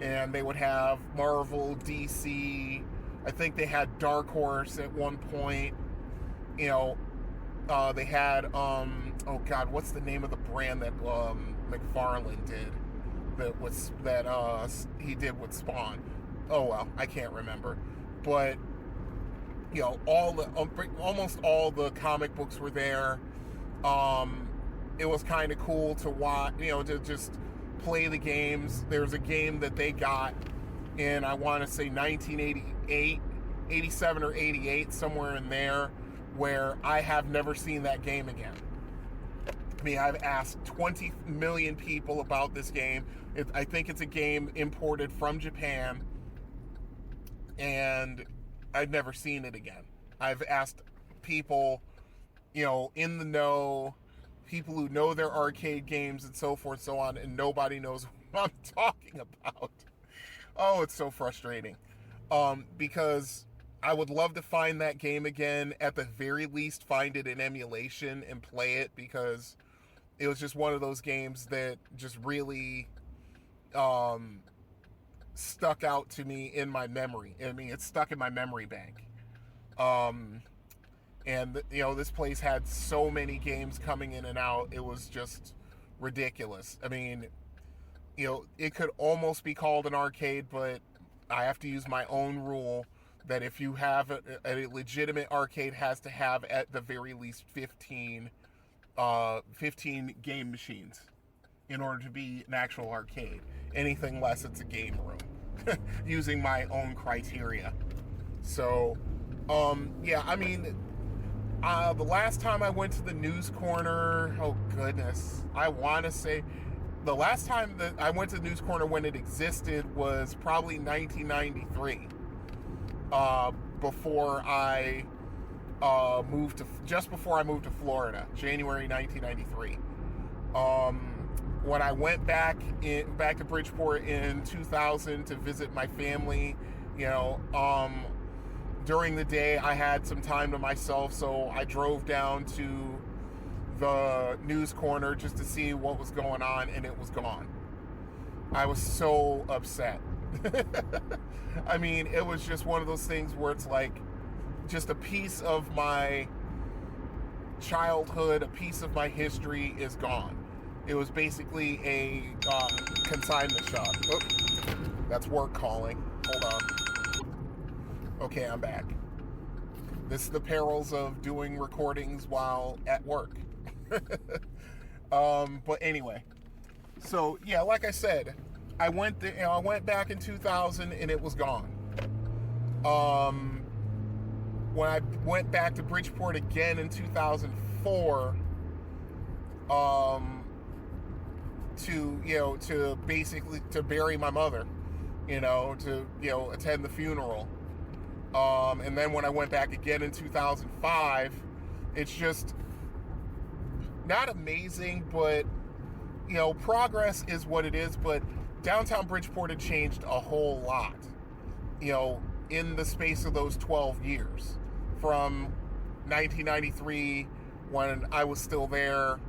and they would have Marvel, DC. I think they had Dark Horse at one point. They had oh god, what's the name of the brand that McFarlane did? That he did with Spawn. Oh well, I can't remember. But almost all the comic books were there. It was kind of cool to watch, to just play the games. There's a game that they got in, I want to say 1988, 87 or 88, somewhere in there, where I have never seen that game again. I mean, I've asked 20 million people about this game. I think it's a game imported from Japan, and I've never seen it again. I've asked people, in the know, people who know their arcade games and so forth, so on, and nobody knows what I'm talking about. Oh, it's so frustrating. Because I would love to find that game again. At the very least, find it in emulation and play it, because it was just one of those games that just really stuck out to me in my memory. I mean, it's stuck in my memory bank. And this place had so many games coming in and out. It was just ridiculous. I mean, it could almost be called an arcade, but I have to use my own rule that if you have a legitimate arcade, has to have at the very least 15 game machines in order to be an actual arcade. Anything less, it's a game room. Using my own criteria. So, yeah, I mean, the last time I went to the news corner, oh goodness, I want to say the last time that I went to the news corner when it existed was probably 1993. Before I just before I moved to Florida, January 1993. When I went back to Bridgeport in 2000 to visit my family, during the day I had some time to myself, so I drove down to the news corner just to see what was going on, and it was gone. I was so upset. I mean, it was just one of those things where it's like just a piece of my childhood, a piece of my history is gone. It was basically a consignment shop. Oh, that's work calling. Hold on. Okay, I'm back. This is the perils of doing recordings while at work. But anyway, so yeah, like I said, I went back in 2000 and it was gone. When I went back to Bridgeport again in 2004, to basically to bury my mother, to attend the funeral. And then when I went back again in 2005, it's just not amazing, but progress is what it is. But downtown Bridgeport had changed a whole lot, in the space of those 12 years. From 1993, when I was still there,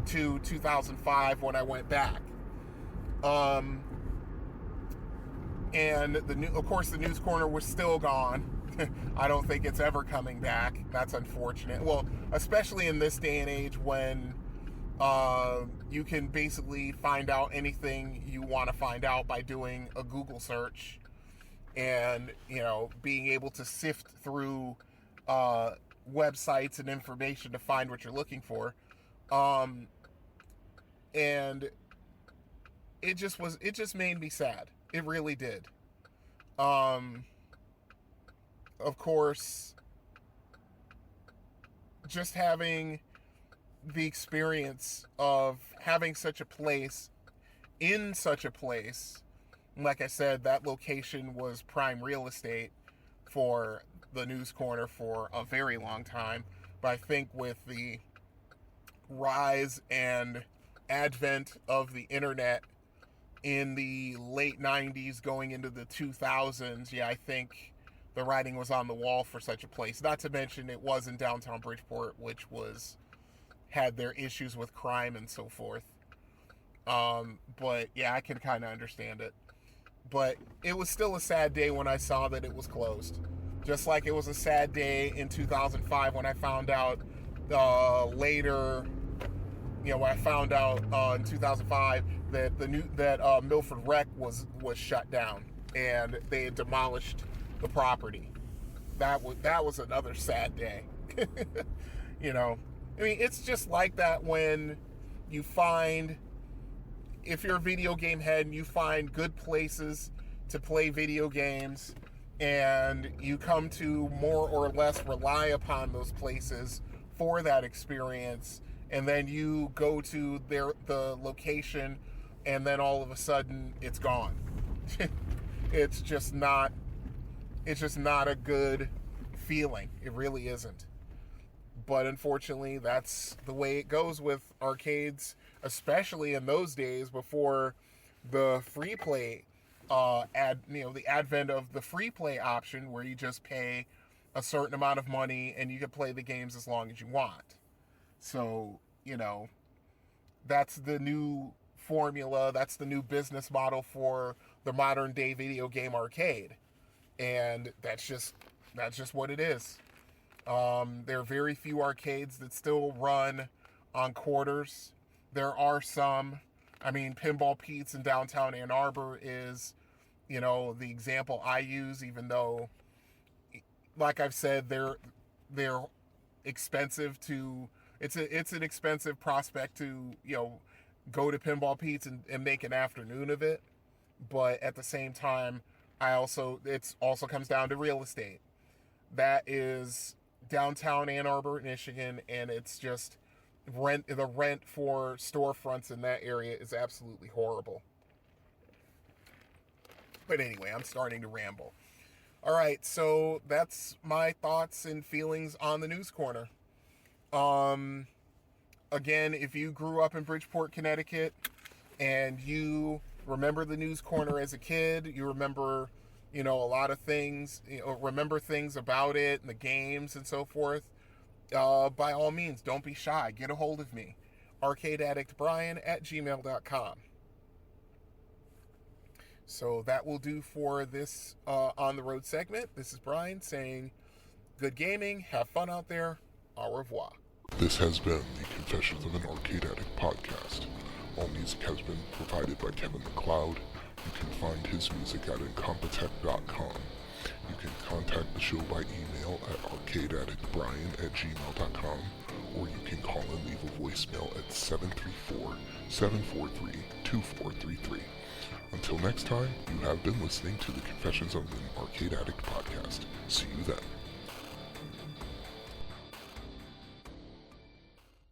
to 2005 when I went back. And of course the News Corner was still gone. I don't think it's ever coming back. That's unfortunate. Well, especially in this day and age when you can basically find out anything you want to find out by doing a Google search, and being able to sift through websites and information to find what you're looking for. And it just made me sad. It really did. Of course, just having the experience of having such a place, like I said, that location was prime real estate for the News Corner for a very long time. But I think with the rise and advent of the internet in the late 90s going into the 2000s, I think the writing was on the wall for such a place. Not to mention it was in downtown Bridgeport, which had their issues with crime and so forth. But I can kind of understand it. But it was still a sad day when I saw that it was closed. Just like it was a sad day in 2005 when I found out later, when I found out in 2005 that Milford Rec was shut down and they had demolished the property. That was another sad day. It's just like that when you find, if you're a video game head and you find good places to play video games and you come to more or less rely upon those places for that experience, and then you go to the location and then all of a sudden it's gone. It's just not a good feeling. It really isn't. But unfortunately, that's the way it goes with arcades, especially in those days before the free play the advent of the free play option, where you just pay a certain amount of money and you can play the games as long as you want. So, that's the new formula, that's the new business model for the modern day video game arcade. And that's just what it is. There are very few arcades that still run on quarters. There are some. Pinball Pete's in downtown Ann Arbor is, the example I use, even though, like I've said, they're expensive to. It's an expensive prospect to, go to Pinball Pete's and make an afternoon of it. But at the same time, it also comes down to real estate. That is downtown Ann Arbor, Michigan, and it's just the rent for storefronts in that area is absolutely horrible. But anyway, I'm starting to ramble. All right, so that's my thoughts and feelings on the News Corner. Again, if you grew up in Bridgeport, Connecticut, and you remember the News Corner as a kid, you remember, a lot of things, remember things about it and the games and so forth, by all means, don't be shy. Get a hold of me. arcadeaddictbrian@gmail.com. So that will do for this On the Road segment. This is Brian saying good gaming, have fun out there, au revoir. This has been the Confessions of an Arcade Addict podcast. All music has been provided by Kevin MacLeod. You can find his music at incompetech.com. You can contact the show by email at arcadeaddictbrian@gmail.com, or you can call and leave a voicemail at 734-743-2433. Until next time, you have been listening to the Confessions of an Arcade Addict podcast. See you then.